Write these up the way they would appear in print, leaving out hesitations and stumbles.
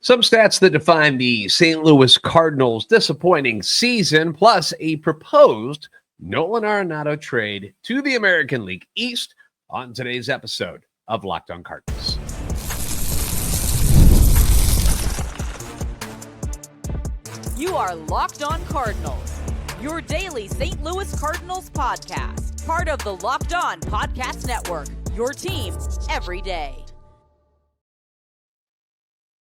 Some stats that define the St. Louis Cardinals' disappointing season, plus a proposed Nolan Arenado trade to the American League East on today's episode of Locked On Cardinals. You are Locked On Cardinals, your daily St. Louis Cardinals podcast, part of the Locked On Podcast Network, your team every day.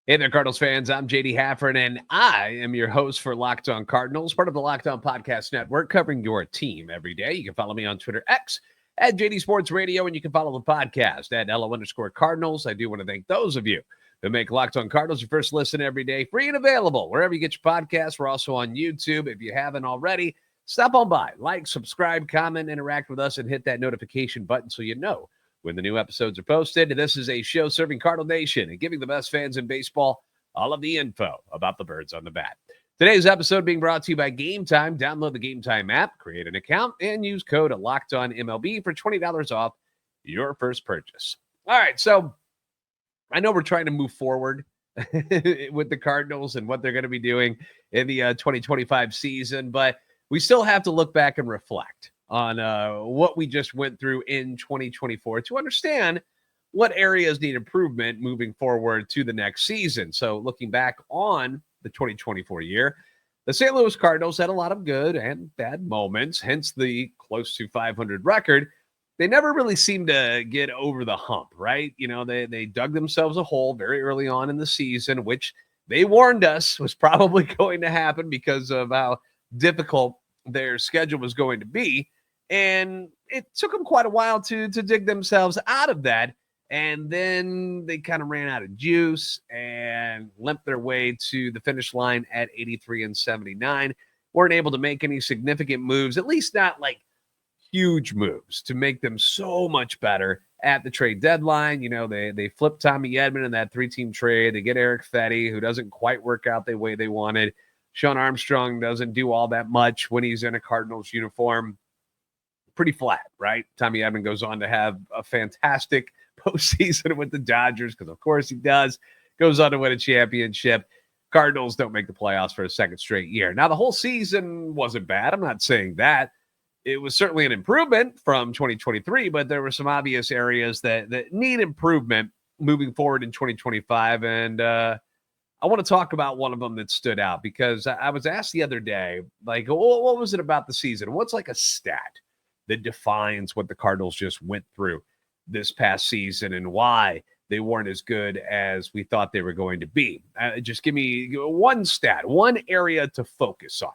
Hey there, Cardinals fans. I'm JD Haffern, and I am your host for Locked On Cardinals, part of the Locked On Podcast Network, covering your team every day. You can follow me on Twitter X at JD Sports Radio, and you can follow the podcast at LO_Cardinals. I do want to thank those of you who make Locked On Cardinals your first listen every day, free and available wherever you get your podcasts. We're also on YouTube. If you haven't already, stop on by, like, subscribe, comment, interact with us, and hit that notification button so you know when the new episodes are posted. This is a show serving Cardinal Nation and giving the best fans in baseball all of the info about the birds on the bat. Today's episode being brought to you by Gametime. Download the Gametime app, create an account, and use code LOCKEDONMLB for $20 off your first purchase. All right, so I know we're trying to move forward with the Cardinals and what they're going to be doing in the 2025 season, but we still have to look back and reflect on what we just went through in 2024 to understand what areas need improvement moving forward to the next season. So looking back on the 2024 year, the St. Louis Cardinals had a lot of good and bad moments, hence the close to 500 record. They never really seemed to get over the hump, right? You know, they dug themselves a hole very early on in the season, which they warned us was probably going to happen because of how difficult their schedule was going to be. And it took them quite a while to dig themselves out of that. And then they kind of ran out of juice and limped their way to the finish line at 83-79. Weren't able to make any significant moves, at least not like huge moves, to make them so much better at the trade deadline. You know, they flipped Tommy Edman in that 3-team trade. They get Eric Fetty, who doesn't quite work out the way they wanted. Sean Armstrong doesn't do all that much when he's in a Cardinals uniform. Pretty flat, right? Tommy Edman goes on to have a fantastic postseason with the Dodgers, because of course he does. Goes on to win a championship. Cardinals don't make the playoffs for a second straight year. Now, the whole season wasn't bad. I'm not saying that. It was certainly an improvement from 2023, but there were some obvious areas that need improvement moving forward in 2025. And I want to talk about one of them that stood out, because I was asked the other day, like, what was it about the season? What's like a stat that defines what the Cardinals just went through this past season and why they weren't as good as we thought they were going to be? Just give me one stat, one area to focus on.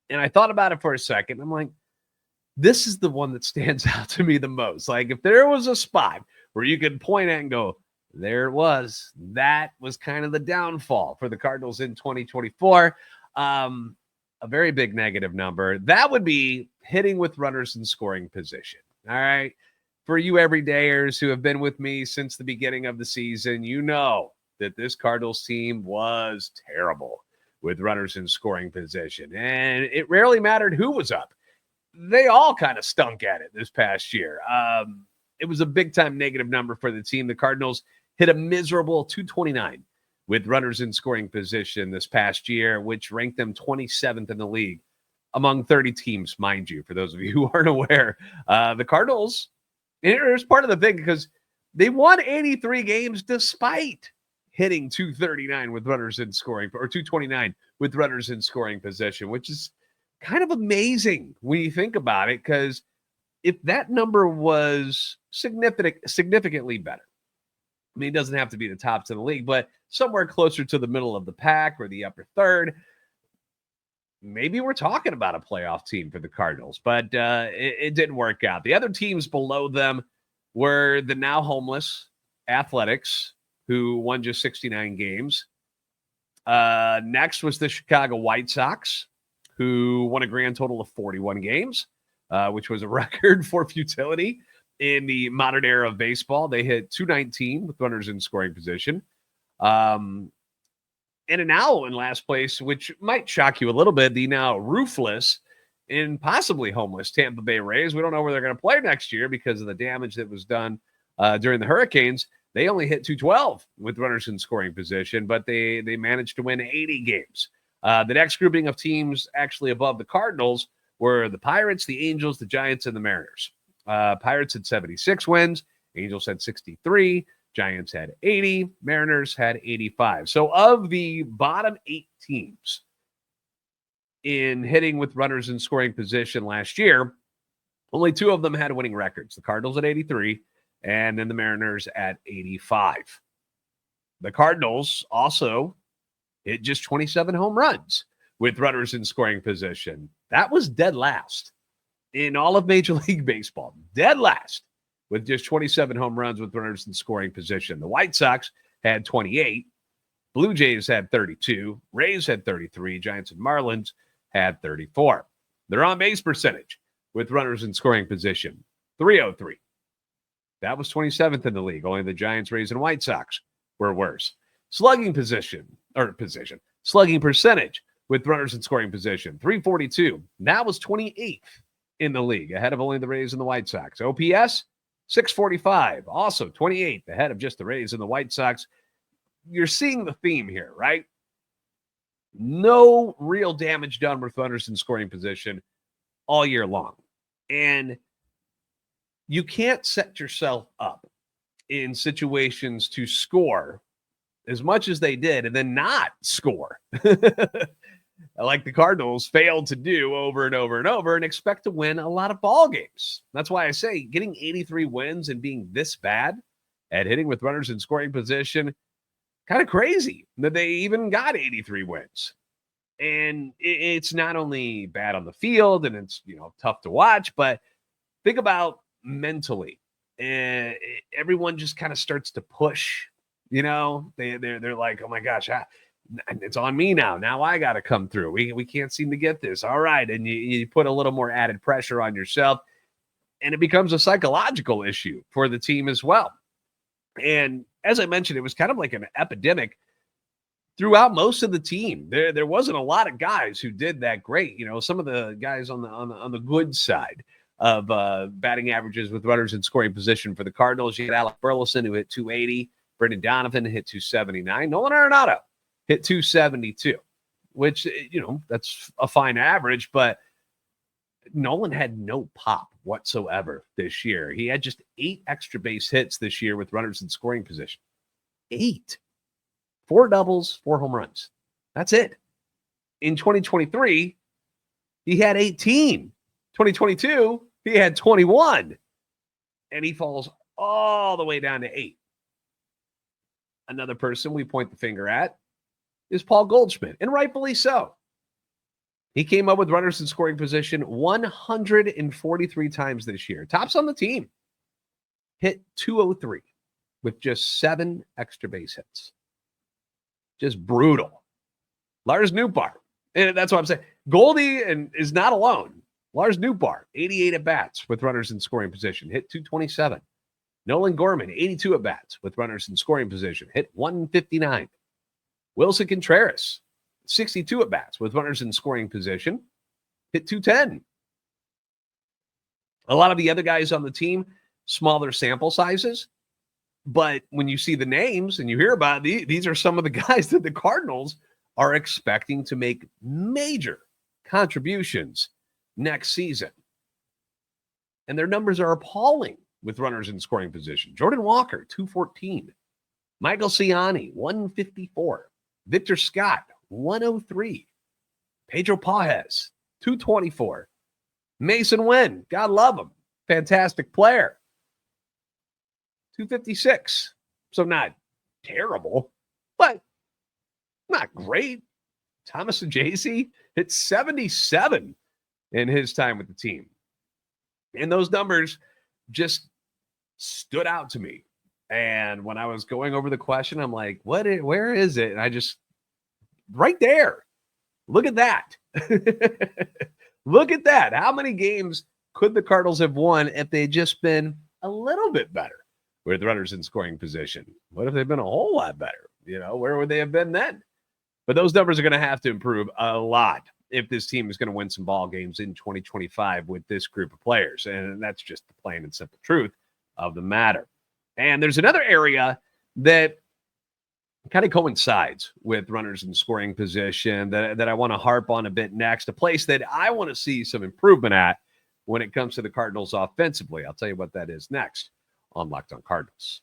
And I thought about it for a second. I'm like, this is the one that stands out to me the most. Like, if there was a spot where you could point at and go, there it was, that was kind of the downfall for the Cardinals in 2024. A very big negative number. That would be hitting with runners in scoring position. All right. For you everydayers who have been with me since the beginning of the season, you know that this Cardinals team was terrible with runners in scoring position. And it rarely mattered who was up. They all kind of stunk at it this past year. It was a big time negative number for the team. The Cardinals hit a miserable 229 with runners in scoring position this past year, which ranked them 27th in the league among 30 teams, mind you, for those of you who aren't aware. The Cardinals, here's part of the thing, because they won 83 games despite hitting 239 with runners in scoring, or 229 with runners in scoring position, which is kind of amazing when you think about it, because if that number was significantly better, I mean, it doesn't have to be the tops in the league, but somewhere closer to the middle of the pack or the upper third, maybe we're talking about a playoff team for the Cardinals, but it didn't work out. The other teams below them were the now homeless Athletics, who won just 69 games. Next was the Chicago White Sox, who won a grand total of 41 games, which was a record for futility in the modern era of baseball. They hit 219 with runners in scoring position. And are now in last place, which might shock you a little bit, the now roofless and possibly homeless Tampa Bay Rays. We don't know where they're going to play next year because of the damage that was done during the Hurricanes. They only hit 212 with runners in scoring position, but they managed to win 80 games. The next grouping of teams actually above the Cardinals were the Pirates, the Angels, the Giants, and the Mariners. Pirates had 76 wins. Angels had 63. Giants had 80. Mariners had 85. So of the bottom 8 teams in hitting with runners in scoring position last year, only 2 of them had winning records. The Cardinals at 83 and then the Mariners at 85. The Cardinals also hit just 27 home runs with runners in scoring position. That was dead last in all of Major League Baseball. Dead last with just 27 home runs with runners in scoring position. The White Sox had 28. Blue Jays had 32. Rays had 33. Giants and Marlins had 34. Their on-base percentage with runners in scoring position, 303. That was 27th in the league. Only the Giants, Rays, and White Sox were worse. Slugging percentage with runners in scoring position, 342. That was 28th in the league, ahead of only the Rays and the White Sox. OPS, 645, also 28th, ahead of just the Rays and the White Sox. You're seeing the theme here, right? No real damage done with runners in scoring position all year long. And you can't set yourself up in situations to score as much as they did and then not score like the Cardinals failed to do over and over and over and expect to win a lot of ball games. That's why I say getting 83 wins and being this bad at hitting with runners in scoring position, kind of crazy that they even got 83 wins. And it's not only bad on the field and it's, tough to watch, but think about mentally. And everyone just kind of starts to push, they're like, oh my gosh, it's on me now. Now I got to come through. We can't seem to get this. All right. And you put a little more added pressure on yourself and it becomes a psychological issue for the team as well. And as I mentioned, it was kind of like an epidemic throughout most of the team. There wasn't a lot of guys who did that great. Some of the guys on the good side of batting averages with runners in scoring position for the Cardinals. You had Alec Burleson, who hit 280. Brendan Donovan hit 279. Nolan Arenado hit 272, which, that's a fine average, but Nolan had no pop whatsoever this year. He had just 8 extra base hits this year with runners in scoring position. 8. 4 doubles, 4 home runs. That's it. In 2023, he had 18. 2022, he had 21. And he falls all the way down to 8. Another person we point the finger at is Paul Goldschmidt, and rightfully so. He came up with runners in scoring position 143 times this year. Tops on the team. Hit 203 with just 7 extra base hits. Just brutal. Lars Nootbaar. And that's what I'm saying. Goldie is not alone. Lars Nootbaar, 88 at-bats with runners in scoring position. Hit 227. Nolan Gorman, 82 at-bats with runners in scoring position. Hit 159. Wilson Contreras, 62 at-bats with runners in scoring position. Hit 210. A lot of the other guys on the team, smaller sample sizes. But when you see the names and you hear about these are some of the guys that the Cardinals are expecting to make major contributions next season. And their numbers are appalling with runners in scoring position. Jordan Walker, 214. Michael Ciani, 154. Victor Scott, 103. Pedro Pages, 224. Mason Wynn, God love him. Fantastic player. 256. So not terrible, but not great. Thomas Ajaysi hit 77 in his time with the team. And those numbers just stood out to me. And when I was going over the question, I'm like, where is it? And I just, right there. Look at that. Look at that. How many games could the Cardinals have won if they'd just been a little bit better with runners in scoring position? What if they've been a whole lot better? Where would they have been then? But those numbers are going to have to improve a lot if this team is going to win some ball games in 2025 with this group of players. And that's just the plain and simple truth of the matter. And there's another area that kind of coincides with runners in scoring position that I want to harp on a bit next, a place that I want to see some improvement at when it comes to the Cardinals offensively. I'll tell you what that is next on Locked On Cardinals.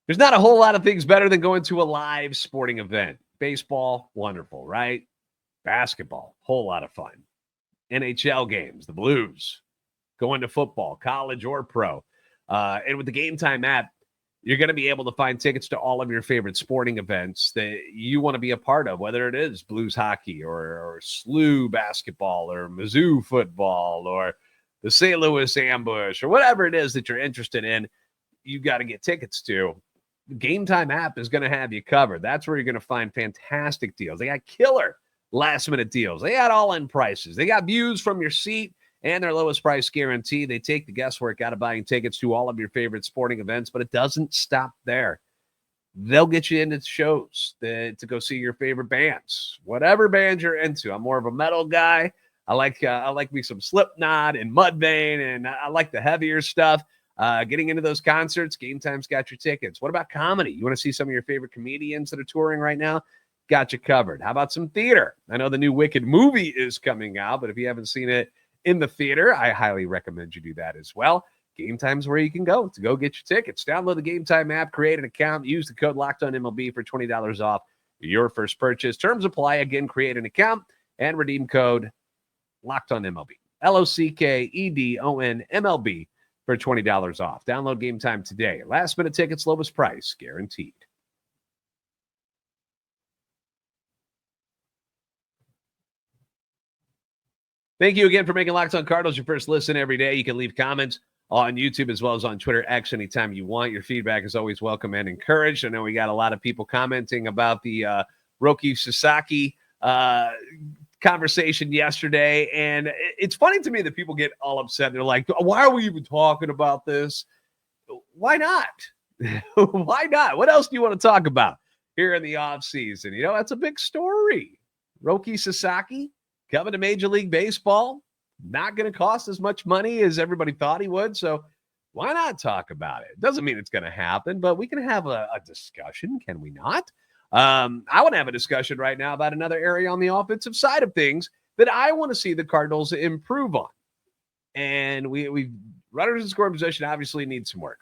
There's not a whole lot of things better than going to a live sporting event. Baseball, wonderful, right? Basketball, whole lot of fun. NHL games, the Blues, going to football, college or pro. And with the Gametime app, you're going to be able to find tickets to all of your favorite sporting events that you want to be a part of, whether it is Blues hockey or SLU basketball or Mizzou football or the St. Louis Ambush or whatever it is that you're interested in. You got to get tickets to. The Gametime app is going to have you covered. That's where you're going to find fantastic deals. They got killer last-minute deals. They got all-in prices. They got views from your seat and their lowest price guarantee. They take the guesswork out of buying tickets to all of your favorite sporting events, but it doesn't stop there. They'll get you into shows to go see your favorite bands, whatever band you're into. I'm more of a metal guy. I like me some Slipknot and Mudvayne, and I like the heavier stuff. Getting into those concerts, Gametime's got your tickets. What about comedy? You want to see some of your favorite comedians that are touring right now? Got you covered. How about some theater? I know the new Wicked movie is coming out, but if you haven't seen it in the theater, I highly recommend you do that as well. Gametime's where you can go to go get your tickets. Download the Gametime app, create an account, use the code LOCKEDONMLB for $20 off your first purchase. Terms apply. Again, create an account and redeem code LOCKEDONMLB. LOCKEDONMLB for $20 off. Download Gametime today. Last minute tickets, lowest price guaranteed. Thank you again for making Locked On Cardinals your first listen every day. You can leave comments on YouTube as well as on Twitter X anytime you want. Your feedback is always welcome and encouraged. I know we got a lot of people commenting about the Roki Sasaki conversation yesterday. And it's funny to me that people get all upset. They're like, why are we even talking about this? Why not? Why not? What else do you want to talk about here in the offseason? You know, that's a big story. Roki Sasaki coming to Major League Baseball, not going to cost as much money as everybody thought he would. So why not talk about it? Doesn't mean it's going to happen, but we can have a discussion, can we not? I want to have a discussion right now about another area on the offensive side of things that I want to see the Cardinals improve on. And we runners in scoring position obviously need some work.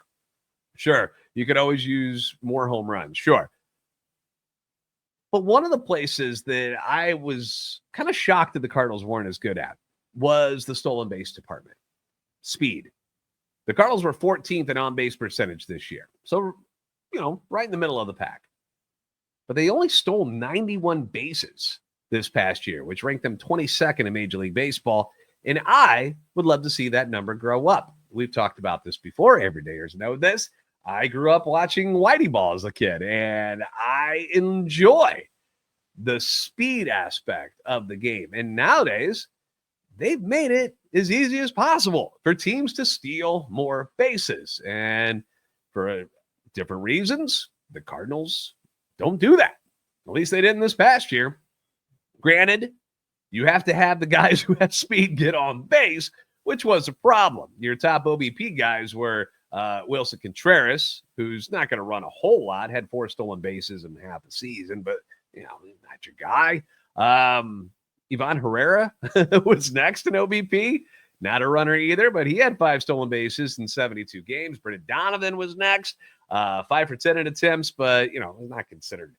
Sure, you could always use more home runs. Sure. But one of the places that I was kind of shocked that the Cardinals weren't as good at was the stolen base department. Speed. The Cardinals were 14th in on-base percentage this year. So, right in the middle of the pack. But they only stole 91 bases this past year, which ranked them 22nd in Major League Baseball. And I would love to see that number grow up. We've talked about this before. Everydayers know this. I grew up watching Whitey Ball as a kid, and I enjoy the speed aspect of the game. And nowadays, they've made it as easy as possible for teams to steal more bases. And for different reasons, the Cardinals don't do that. At least they didn't this past year. Granted, you have to have the guys who have speed get on base, which was a problem. Your top OBP guys were Wilson Contreras, who's not going to run a whole lot, had 4 stolen bases in half a season, but, not your guy. Ivan Herrera was next in OBP. Not a runner either, but he had 5 stolen bases in 72 games. Brendan Donovan was next, 5 for 10 in attempts, but, not considered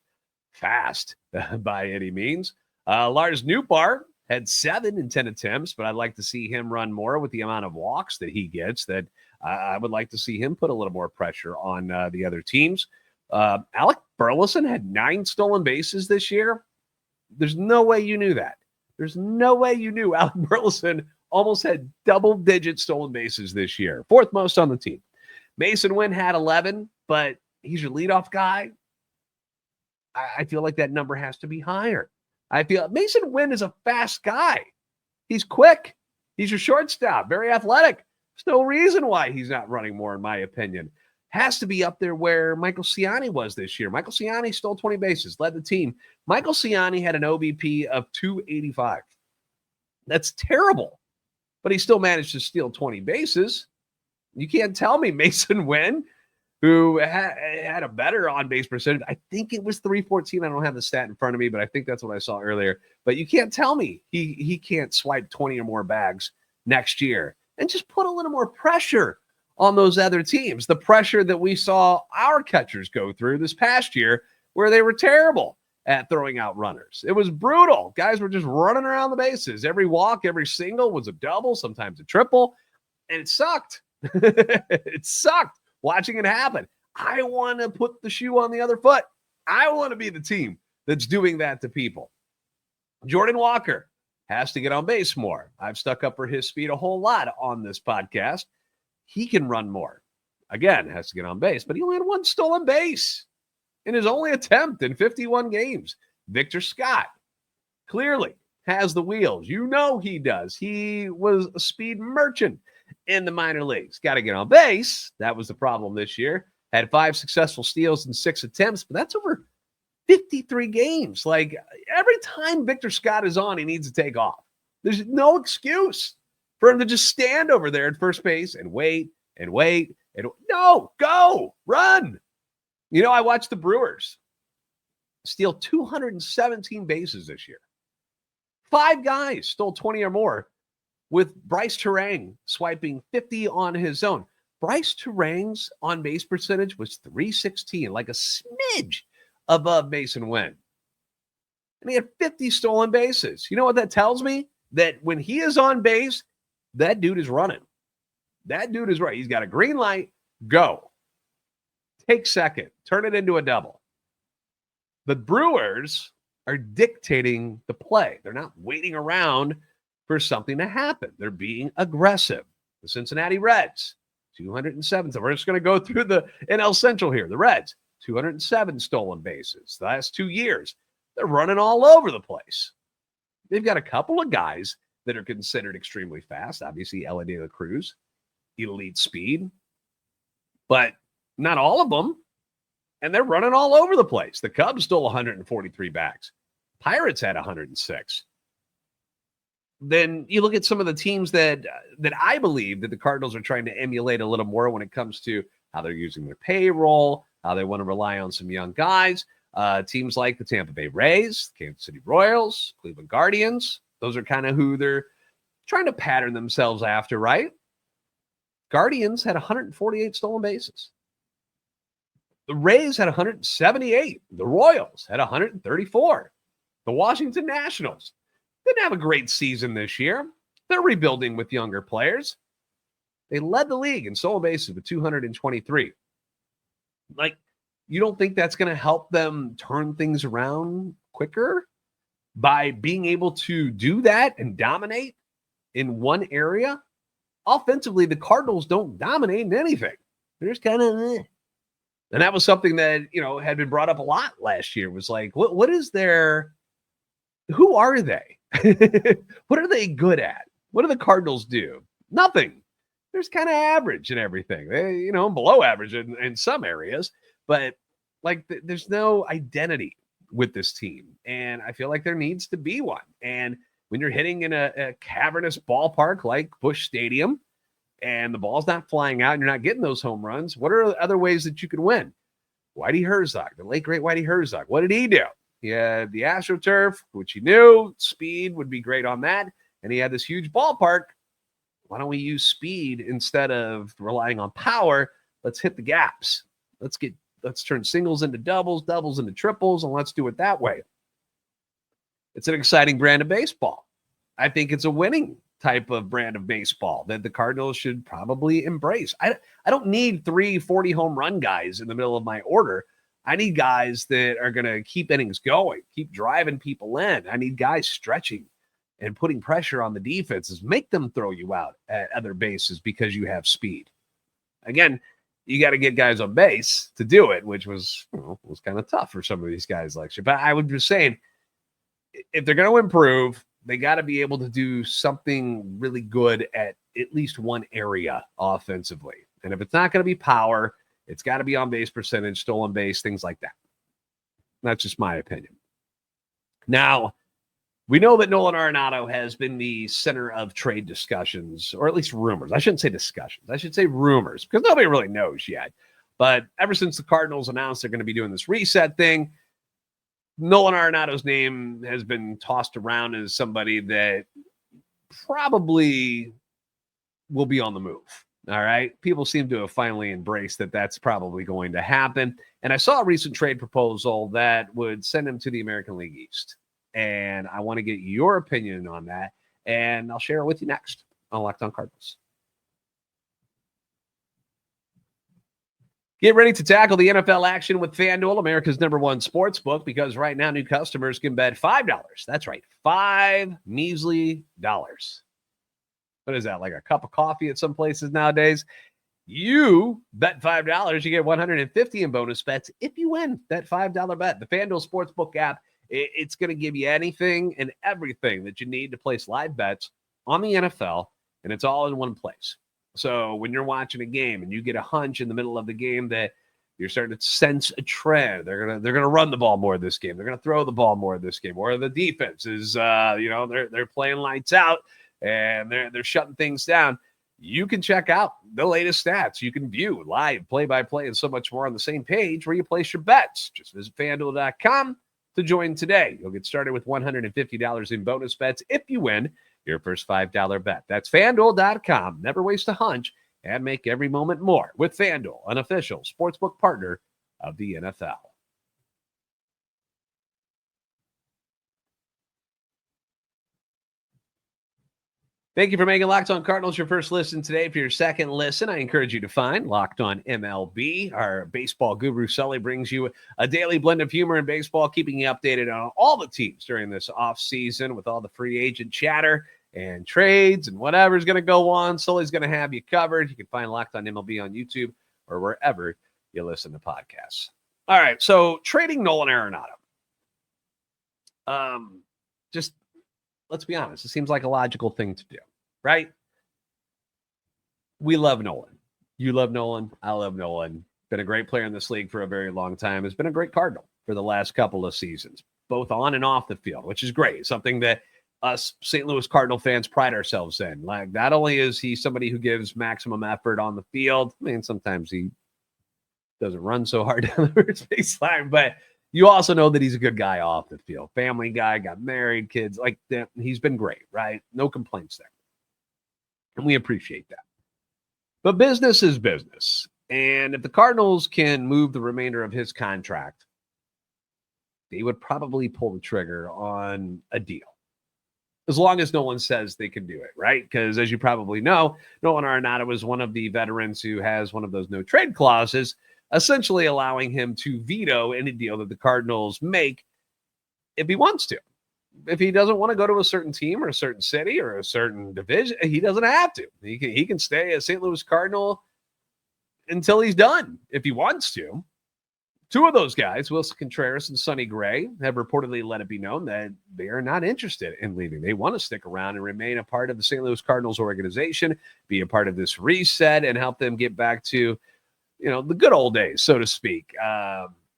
fast by any means. Lars Nootbaar had 7 in 10 attempts, but I'd like to see him run more with the amount of walks that he gets. That I would like to see him put a little more pressure on the other teams. Alec Burleson had 9 stolen bases this year. There's no way you knew that. There's no way you knew Alec Burleson almost had double-digit stolen bases this year. 4th most on the team. Mason Wynn had 11, but he's your leadoff guy. I feel like that number has to be higher. I feel Mason Wynn is a fast guy. He's quick. He's your shortstop, very athletic. There's no reason why he's not running more, in my opinion. Has to be up there where Michael Ciani was this year. Michael Ciani stole 20 bases, led the team. Michael Ciani had an OBP of 285. That's terrible. But he still managed to steal 20 bases. You can't tell me Mason Wynn, who had a better on-base percentage. I think it was 314. I don't have the stat in front of me, but I think that's what I saw earlier. But you can't tell me he can't swipe 20 or more bags next year and just put a little more pressure on those other teams. The pressure that we saw our catchers go through this past year where they were terrible at throwing out runners. It was brutal. Guys were just running around the bases. Every walk, every single was a double, sometimes a triple, and it sucked. It sucked watching it happen. I want to put the shoe on the other foot. I want to be the team that's doing that to people. Jordan Walker has to get on base more. I've stuck up for his speed a whole lot on this podcast. He can run more. Again, has to get on base, but he only had one stolen base in his only attempt in 51 games. Victor Scott clearly has the wheels. You know he does. He was a speed merchant in the minor leagues. Got to get on base. That was the problem this year. Had 5 successful steals in 6 attempts, but that's over 53 games. Like, every time Victor Scott is on, he needs to take off. There's no excuse for him to just stand over there at first base and wait and wait. And no, go, run. You know, I watched the Brewers steal 217 bases this year. 5 guys stole 20 or more, with Bryce Terang swiping 50 on his own. Bryce Terang's on-base percentage was .316, like a smidge above Mason Wynn. And he had 50 stolen bases. You know what that tells me? That when he is on base, that dude is running. That dude is right. He's got a green light. Go. Take second. Turn it into a double. The Brewers are dictating the play. They're not waiting around for something to happen. They're being aggressive. The Cincinnati Reds, 207. So we're just going to go through the NL Central here. The Reds, 207 stolen bases. The last 2 years, they're running all over the place. They've got a couple of guys that are considered extremely fast. Obviously, Elly De La Cruz, elite speed, but not all of them. And they're running all over the place. The Cubs stole 143 bags. Pirates had 106. Then you look at some of the teams that I believe that the Cardinals are trying to emulate a little more when it comes to how they're using their payroll, how they want to rely on some young guys. Teams like the Tampa Bay Rays, Kansas City Royals, Cleveland Guardians. Those are kind of who they're trying to pattern themselves after, right? Guardians had 148 stolen bases. The Rays had 178. The Royals had 134. The Washington Nationals didn't have a great season this year. They're rebuilding with younger players. They led the league in stolen bases with 223. Like, you don't think that's going to help them turn things around quicker by being able to do that and dominate in one area? Offensively, the Cardinals don't dominate in anything. They're just kind of And that was something that, you know, had been brought up a lot last year, was like, what is their, who are they? What are they good at? What do the Cardinals do? Nothing. They're just kind of average in everything. They, you know, below average in some areas, but like there's no identity with this team. And I feel like there needs to be one. And when you're hitting in a cavernous ballpark like Busch Stadium, and the ball's not flying out and you're not getting those home runs, what are other ways that you can win? Whitey Herzog, the late, great Whitey Herzog. What did he do? He had the AstroTurf, which he knew speed would be great on that. And he had this huge ballpark. Why don't we use speed instead of relying on power? Let's hit the gaps. Let's turn singles into doubles, doubles into triples, and let's do it that way. It's an exciting brand of baseball. I think it's a winning type of brand of baseball that the Cardinals should probably embrace. I don't need 3 40 home run guys in the middle of my order. I need guys that are going to keep innings going, keep driving people in. I need guys stretching and putting pressure on the defenses, make them throw you out at other bases because you have speed. Again, you got to get guys on base to do it, which was kind of tough for some of these guys last year. But I would just saying, if they're going to improve, they got to be able to do something really good at least one area offensively. And if it's not going to be power, it's got to be on base percentage, stolen base, things like that. That's just my opinion. Now, We know that Nolan Arenado has been the center of trade discussions, or at least rumors. I shouldn't say discussions. I should say rumors, because nobody really knows yet. But ever since the Cardinals announced they're going to be doing this reset thing, Nolan Arenado's name has been tossed around as somebody that probably will be on the move. All right. People seem to have finally embraced that that's probably going to happen. And I saw a recent trade proposal that would send him to the American League East. And I want to get your opinion on that. And I'll share it with you next on Locked On Cardinals. Get ready to tackle the NFL action with FanDuel, America's #1 sports book, because right now new customers can bet $5. That's right, $5 measly dollars. What is that, like a cup of coffee at some places nowadays? You bet $5, you get $150 in bonus bets if you win that $5 bet. The FanDuel Sportsbook app, it's going to give you anything and everything that you need to place live bets on the NFL, and it's all in one place. So when you're watching a game and you get a hunch in the middle of the game that you're starting to sense a trend, they're gonna run the ball more this game, they're gonna throw the ball more this game, or the defense is they're playing lights out and they're shutting things down. You can check out the latest stats. You can view live play-by-play and so much more on the same page where you place your bets. Just visit FanDuel.com to join today. You'll get started with $150 in bonus bets if you win your first $5 bet. That's FanDuel.com. Never waste a hunch and make every moment more with FanDuel, an official sportsbook partner of the NFL. Thank you for making Locked On Cardinals your first listen today. For your second listen, I encourage you to find Locked On MLB. Our baseball guru, Sully, brings you a daily blend of humor and baseball, keeping you updated on all the teams during this offseason with all the free agent chatter and trades and whatever's going to go on. Sully's going to have you covered. You can find Locked On MLB on YouTube or wherever you listen to podcasts. All right, so trading Nolan Arenado. Just let's be honest, it seems like a logical thing to do, right? We love Nolan. You love Nolan. I love Nolan. Been a great player in this league for a very long time. Has been a great Cardinal for the last couple of seasons, both on and off the field, which is great. Something that us St. Louis Cardinal fans pride ourselves in. Like, not only is he somebody who gives maximum effort on the field, I mean, sometimes he doesn't run so hard down the first baseline, but you also know that he's a good guy off the field. Family guy, got married, kids, like that. He's been great, right? No complaints there. And we appreciate that. But business is business. And if the Cardinals can move the remainder of his contract, they would probably pull the trigger on a deal. As long as no one says they can do it, right? Because as you probably know, Nolan Arenado is one of the veterans who has one of those no trade clauses, essentially allowing him to veto any deal that the Cardinals make if he wants to. If he doesn't want to go to a certain team or a certain city or a certain division, he doesn't have to. He can stay a St. Louis Cardinal until he's done if he wants to. Two of those guys, Wilson Contreras and Sonny Gray, have reportedly let it be known that they are not interested in leaving. They want to stick around and remain a part of the St. Louis Cardinals organization, be a part of this reset, and help them get back to, the good old days, so to speak.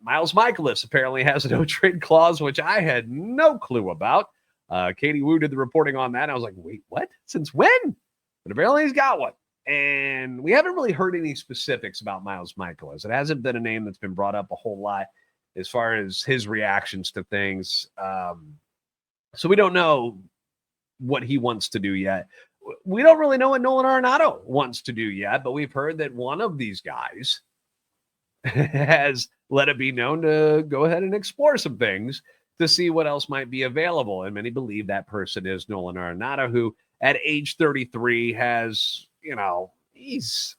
Miles Michaelis apparently has a no-trade clause, which I had no clue about. Katie Wu did the reporting on that. I was like, wait, what? Since when? But apparently he's got one. And we haven't really heard any specifics about Miles Michaelis. It hasn't been a name that's been brought up a whole lot as far as his reactions to things. So we don't know what he wants to do yet. We don't really know what Nolan Arenado wants to do yet, but we've heard that one of these guys has let it be known to go ahead and explore some things to see what else might be available. And many believe that person is Nolan Arenado, who at age 33 has, he's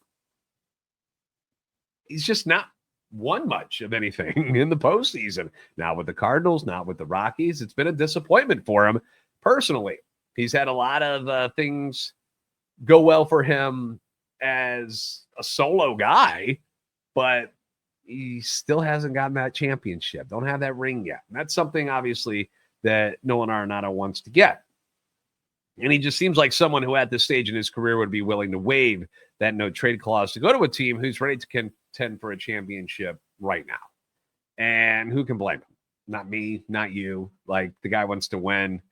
just not won much of anything in the postseason. Not with the Cardinals, not with the Rockies. It's been a disappointment for him personally. He's had a lot of things go well for him as a solo guy, but he still hasn't gotten that championship. Don't have that ring yet. And that's something, obviously, that Nolan Arenado wants to get. And he just seems like someone who at this stage in his career would be willing to waive that no trade clause to go to a team who's ready to contend for a championship right now. And who can blame him? Not me, not you. Like, the guy wants to win.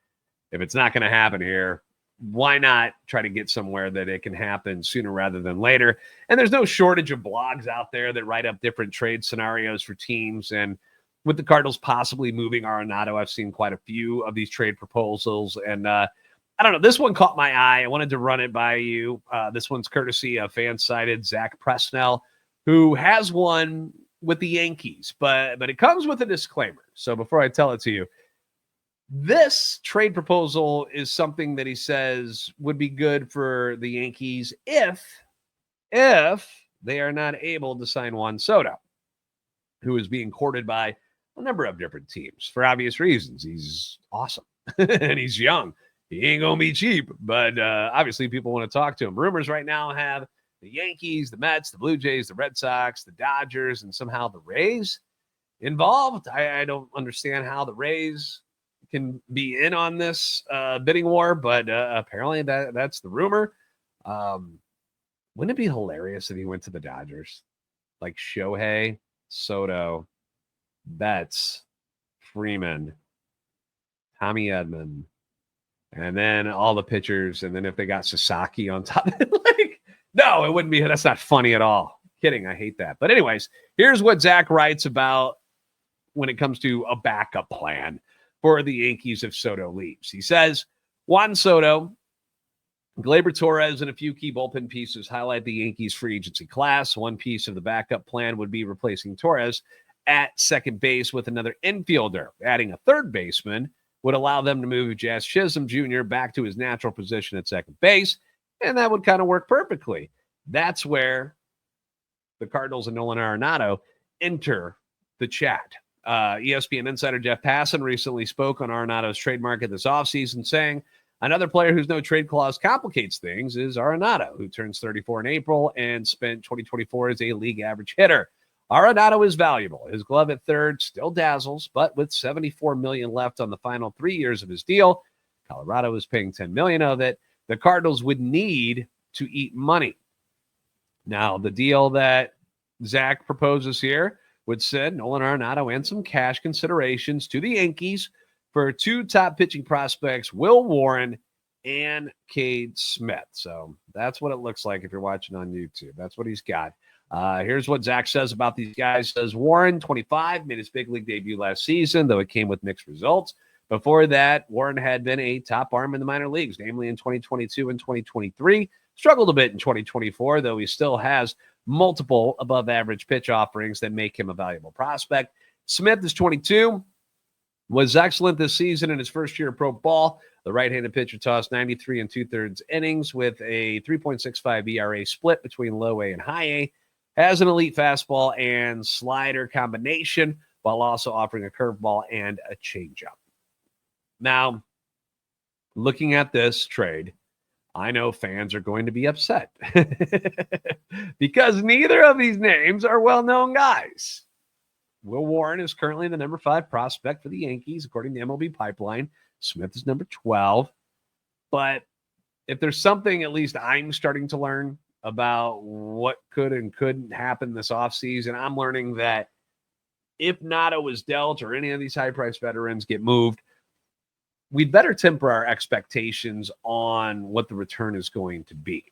if it's not going to happen here, why not try to get somewhere that it can happen sooner rather than later? And there's no shortage of blogs out there that write up different trade scenarios for teams. And with the Cardinals possibly moving Arenado, I've seen quite a few of these trade proposals. And I don't know, this one caught my eye. I wanted to run it by you. This one's courtesy of fan-sided Zach Presnell, who has one with the Yankees, but it comes with a disclaimer. So before I tell it to you, this trade proposal is something that he says would be good for the Yankees if they are not able to sign Juan Soto, who is being courted by a number of different teams for obvious reasons. He's awesome and he's young. He ain't going to be cheap, but obviously people want to talk to him. Rumors right now have the Yankees, the Mets, the Blue Jays, the Red Sox, the Dodgers, and somehow the Rays involved. I don't understand how the Rays can be in on this bidding war, but apparently that's the rumor. Wouldn't it be hilarious if he went to the Dodgers? Like Shohei, Soto, Betts, Freeman, Tommy Edman, and then all the pitchers, and then if they got Sasaki on top, like, no, it wouldn't be. That's not funny at all. Kidding, I hate that. But anyways, here's what Zach writes about when it comes to a backup plan for the Yankees if Soto leaves. He says, Juan Soto, Gleyber Torres, and a few key bullpen pieces highlight the Yankees free agency class. One piece of the backup plan would be replacing Torres at second base with another infielder. Adding a third baseman would allow them to move Jazz Chisholm Jr. back to his natural position at second base, and that would kind of work perfectly. That's where the Cardinals and Nolan Arenado enter the chat. ESPN insider Jeff Passan recently spoke on Arenado's trade market this offseason, saying another player whose no trade clause complicates things is Arenado, who turns 34 in April and spent 2024 as a league average hitter. Arenado is valuable. His glove at third still dazzles, but with $74 million left on the final 3 years of his deal, Colorado is paying $10 million of it. The Cardinals would need to eat money. Now, the deal that Zach proposes here would send Nolan Arenado and some cash considerations to the Yankees for two top pitching prospects, Will Warren and Cade Smith. So that's what it looks like if you're watching on YouTube. That's what he's got. Here's what Zach says about these guys. Says Warren, 25, made his big league debut last season, though it came with mixed results. Before that, Warren had been a top arm in the minor leagues, namely in 2022 and 2023. Struggled a bit in 2024, though he still has multiple above-average pitch offerings that make him a valuable prospect. Smith is 22, was excellent this season in his first year of pro ball. The right-handed pitcher tossed 93 and two-thirds innings with a 3.65 ERA split between low A and high A. Has an elite fastball and slider combination while also offering a curveball and a changeup. Now, looking at this trade, I know fans are going to be upset because neither of these names are well-known guys. Will Warren is currently the number 5 prospect for the Yankees, according to MLB Pipeline. Smith is number 12. But if there's something at least I'm starting to learn about what could and couldn't happen this offseason, I'm learning that if Nato is dealt or any of these high-priced veterans get moved, we'd better temper our expectations on what the return is going to be.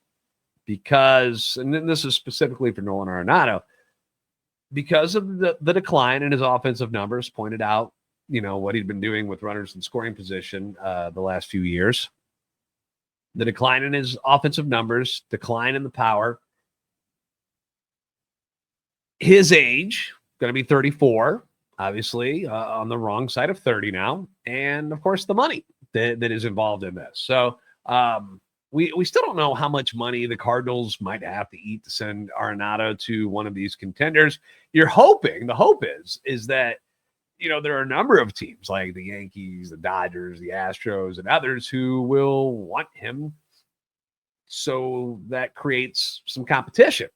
Because, and then this is specifically for Nolan Arenado, because of the decline in his offensive numbers, pointed out, what he'd been doing with runners in scoring position the last few years. The decline in his offensive numbers, decline in the power. His age, going to be 34, obviously, on the wrong side of 30 now. And, of course, the money that is involved in this. So we still don't know how much money the Cardinals might have to eat to send Arenado to one of these contenders. You're hoping, the hope is that, there are a number of teams like the Yankees, the Dodgers, the Astros, and others who will want him. So that creates some competition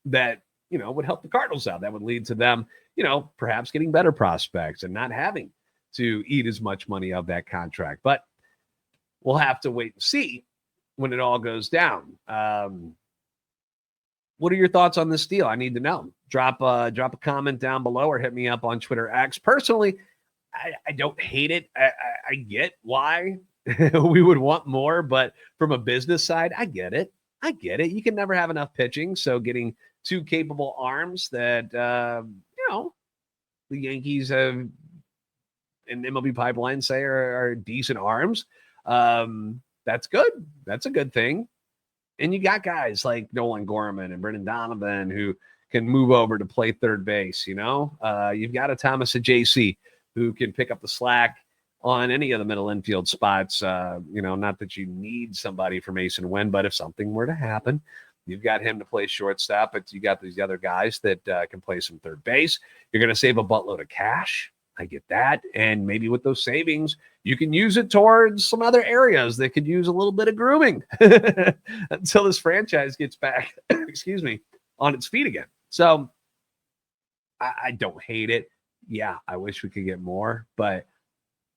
that, would help the Cardinals out. That would lead to them, perhaps getting better prospects and not having to eat as much money of that contract. But we'll have to wait and see when it all goes down. What are your thoughts on this deal? I need to know. Drop a comment down below or hit me up on Twitter X. Personally, I don't hate it. I get why we would want more, but from a business side, I get it. You can never have enough pitching. So getting two capable arms that, the Yankees have in MLB pipeline say are decent arms. That's good. That's a good thing. And you got guys like Nolan Gorman and Brendan Donovan who can move over to play third base. You've got a Thomas JC who can pick up the slack on any of the middle infield spots. Not that you need somebody for Mason Wynn, but if something were to happen, you've got him to play shortstop, but you got these other guys that can play some third base. You're going to save a buttload of cash. I get that. And maybe with those savings, you can use it towards some other areas that could use a little bit of grooming until this franchise gets back, on its feet again. So I don't hate it. Yeah, I wish we could get more, but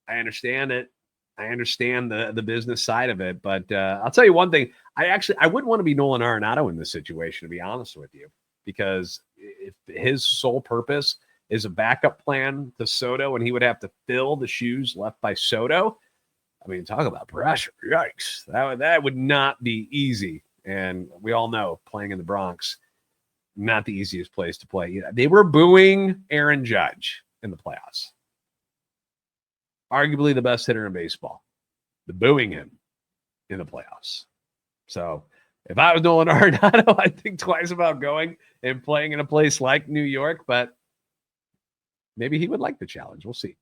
I understand it. I understand the business side of it. But I'll tell you one thing. I wouldn't want to be Nolan Arenado in this situation, to be honest with you, because if his sole purpose is a backup plan to Soto and he would have to fill the shoes left by Soto, I mean, talk about pressure. Yikes. That would not be easy. And we all know playing in the Bronx, not the easiest place to play. They were booing Aaron Judge in the playoffs. Arguably the best hitter in baseball. They're booing him in the playoffs. So if I was Nolan Arenado, I'd think twice about going and playing in a place like New York, but maybe he would like the challenge. We'll see.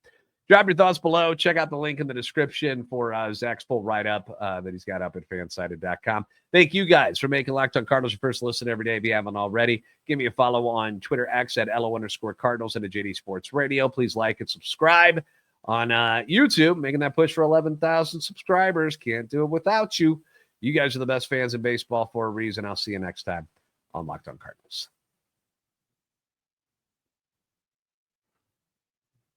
Drop your thoughts below. Check out the link in the description for Zach's full write-up that he's got up at fansided.com. Thank you guys for making Locked on Cardinals your first listen every day. If you haven't already, give me a follow on Twitter X at LO_Cardinals and at JD Sports Radio. Please like and subscribe on YouTube, making that push for 11,000 subscribers. Can't do it without you. You guys are the best fans in baseball for a reason. I'll see you next time on Locked on Cardinals.